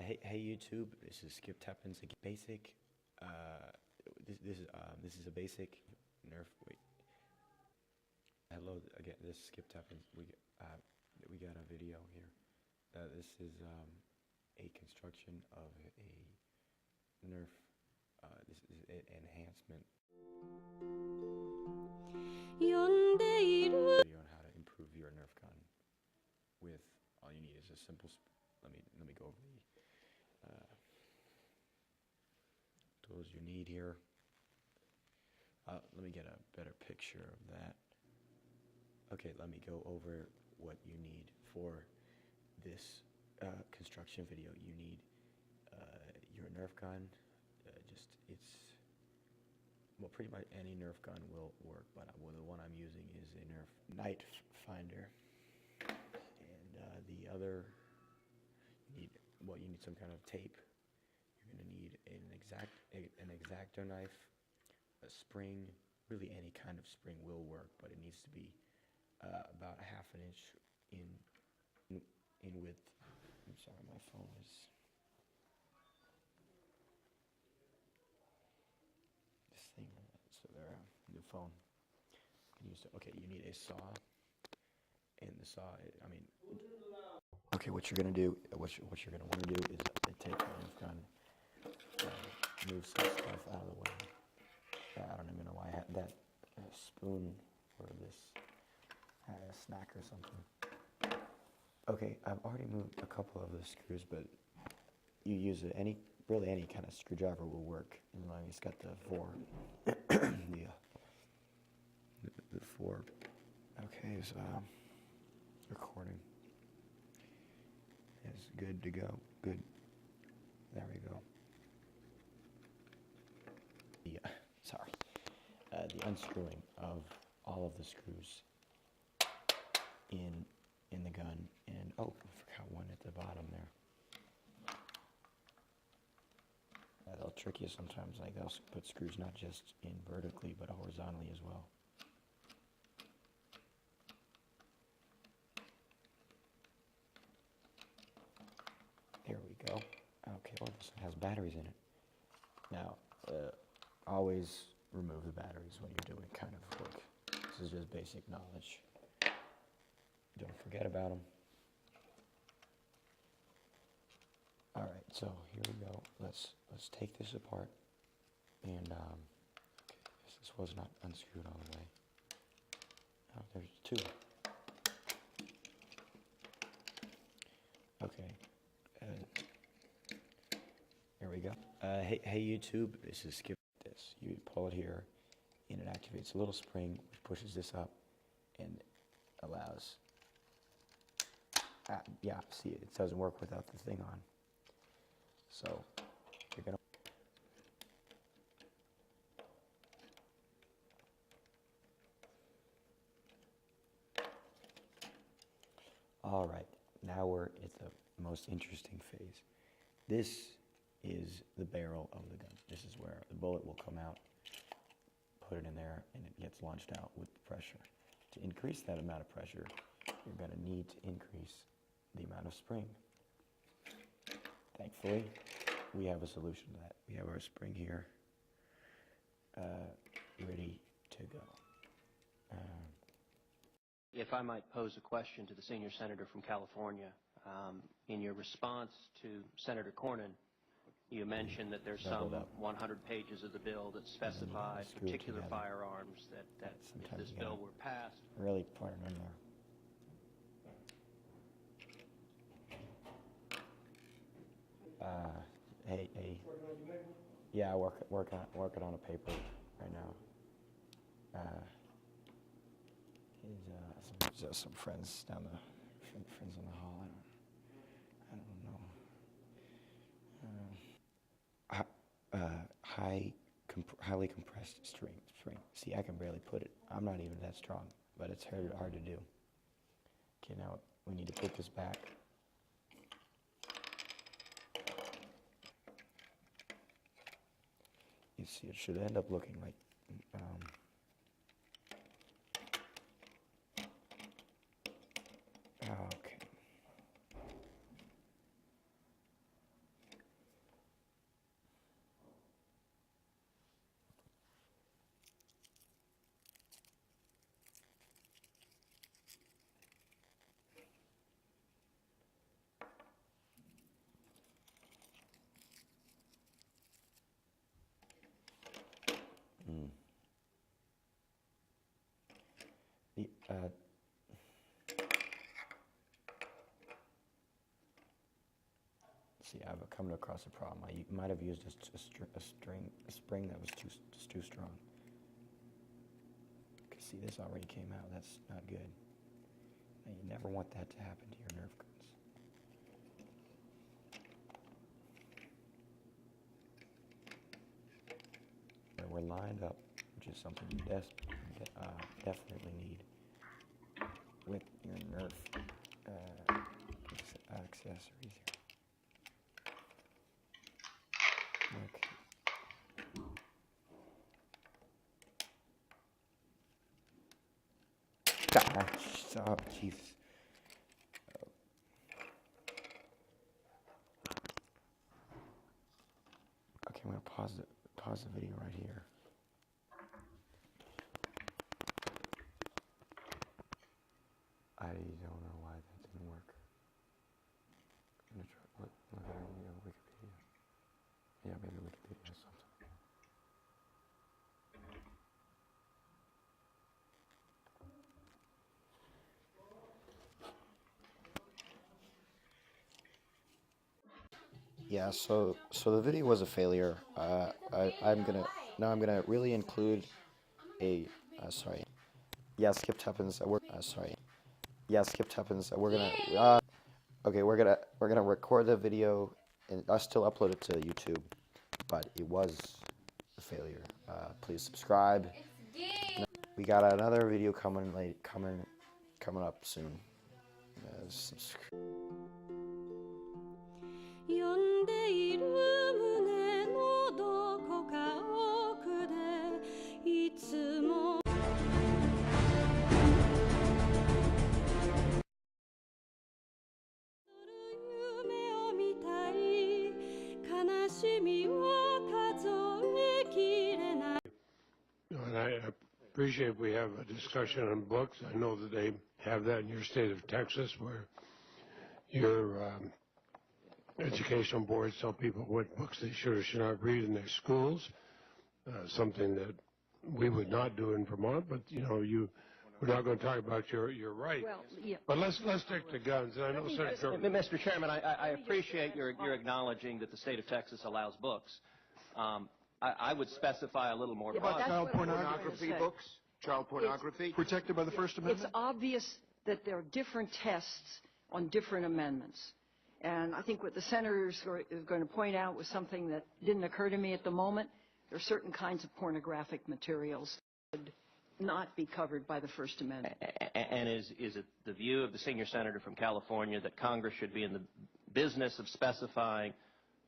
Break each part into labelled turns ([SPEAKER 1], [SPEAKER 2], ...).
[SPEAKER 1] Hey YouTube, this is Skip Tappins. Basic. This is a basic Nerf. Wait. Hello again. This is Skip Tappins. We got a video here. This is a construction of a Nerf. This is an enhancement video on how to improve your Nerf gun. With all you need is a simple. Let me go over the tools you need here. Let me get a better picture of that. Okay, let me go over what you need for this construction video. You need your Nerf gun. Well, pretty much any Nerf gun will work, but the one I'm using is a Nerf Nitefinder. And the other, you need some kind of tape. You're going to need an X-Acto knife, a spring. Really, any kind of spring will work, but it needs to be about a half an inch in width. I'm sorry, my phone is. This thing. So there, new phone. Okay, you need a saw, and the saw. Okay, what you're gonna do, what you're gonna want to do is take the Nerf gun, move some stuff out of the way. I don't even know why I had that spoon or this snack or something. Okay, I've already moved a couple of the screws, but you use really any kind of screwdriver will work. And it's got the four, the four. Okay, so recording. It's good to go. Good. There we go. The unscrewing of all of the screws in the gun, and oh, I forgot one at the bottom there. They'll trick you sometimes. Like they'll put screws not just in vertically but horizontally as well. There we go. Okay, well, this one has batteries in it. Now, always remove the batteries when you're doing kind of work. This is just basic knowledge. Don't forget about them. All right, so here we go. Let's take this apart, and okay, this was not unscrewed all the way. Oh, there's two. Okay. There we go. Hey YouTube, this is Skip. This you pull it here, and it activates a little spring which pushes this up and allows. Yeah, see, it doesn't work without the thing on. So you're gonna. All right, now we're at the most interesting phase. This is the barrel of the gun. This is where the bullet will come out, put it in there, and it gets launched out with pressure. To increase that amount of pressure, you're going to need to increase the amount of spring. Thankfully, we have a solution to that. We have our spring here, ready to go.
[SPEAKER 2] If I might pose a question to the senior senator from California. In your response to Senator Cornyn, you mentioned that there's some 100 pages of the bill that specify particular firearms that if this bill were passed.
[SPEAKER 1] Really put it in there. Hey. Yeah, working on a paper right now. Some friends down friends in the hall. I don't know. Highly compressed string. See, I can barely put it. I'm not even that strong, but it's hard to do. Okay, now we need to put this back. You see, it should end up looking like. Okay. See, I've come across a problem. I might have used a spring that was too strong. See, this already came out. That's not good. Now, you never want that to happen to your Nerf guns. We're lined up, which is something you definitely need with your Nerf accessories here. Okay. Stop, Jesus. Okay, I'm gonna pause the video right here. I don't know why that didn't work. I'm gonna try look at Wikipedia. Yeah, maybe Wikipedia has something. Yeah, so the video was a failure. I'm gonna really include a sorry. Yeah, Skip Tuppence. Sorry. Yeah, Skip Tuppence. We're gonna okay. We're gonna record the video and I still upload it to YouTube, but it was a failure. Please subscribe. We got another video coming up soon. Subscribe. 呼んでいる胸のどこか奥でいつも夢を見たい悲しみを数えきれない
[SPEAKER 3] And I appreciate we have a discussion on books. I know that they have that in your state of Texas where your educational boards tell people what books they should or should not read in their schools, something that we would not do in Vermont, but we're not going to talk about your right.
[SPEAKER 4] Well, yeah.
[SPEAKER 3] But let's stick to guns. And I know Senator...
[SPEAKER 2] Mr. Chairman, I appreciate your acknowledging that the state of Texas allows books. I would specify a little more broadly.
[SPEAKER 4] Child
[SPEAKER 5] pornography books, child pornography, protected by the First Amendment?
[SPEAKER 4] It's obvious that there are different tests on different amendments. And I think what the senator is going to point out was something that didn't occur to me at the moment. There are certain kinds of pornographic materials that would not be covered by the First Amendment.
[SPEAKER 2] And is it the view of the senior senator from California that Congress should be in the business of specifying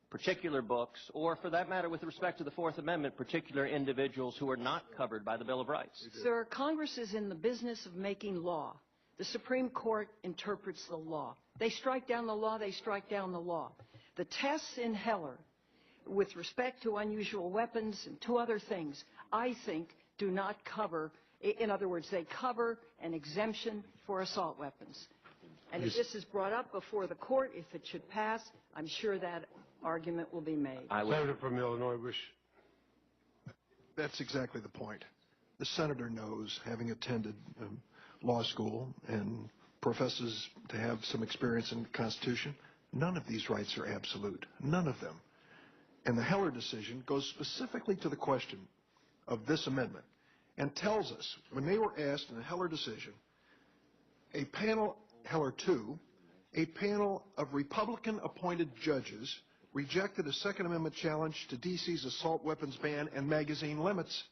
[SPEAKER 2] particular books, or for that matter, with respect to the Fourth Amendment, particular individuals who are not covered by the Bill of Rights?
[SPEAKER 4] Sir, Congress is in the business of making law. The Supreme Court interprets the law. They strike down the law, they strike down the law. The tests in Heller, with respect to unusual weapons and two other things, I think do not cover, in other words, they cover an exemption for assault weapons. And if this is brought up before the court, if it should pass, I'm sure that argument will be made.
[SPEAKER 3] Senator from Illinois,
[SPEAKER 5] That's exactly the point. The senator knows, having attended law school and professes to have some experience in the Constitution, none of these rights are absolute. None of them. And the Heller decision goes specifically to the question of this amendment and tells us, when they were asked in the Heller decision, a panel, Heller 2, a panel of Republican-appointed judges rejected a Second Amendment challenge to D.C.'s assault weapons ban and magazine limits.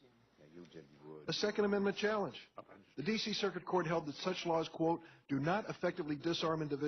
[SPEAKER 5] A Second Amendment challenge. The D.C. Circuit Court held that such laws, quote, do not effectively disarm individuals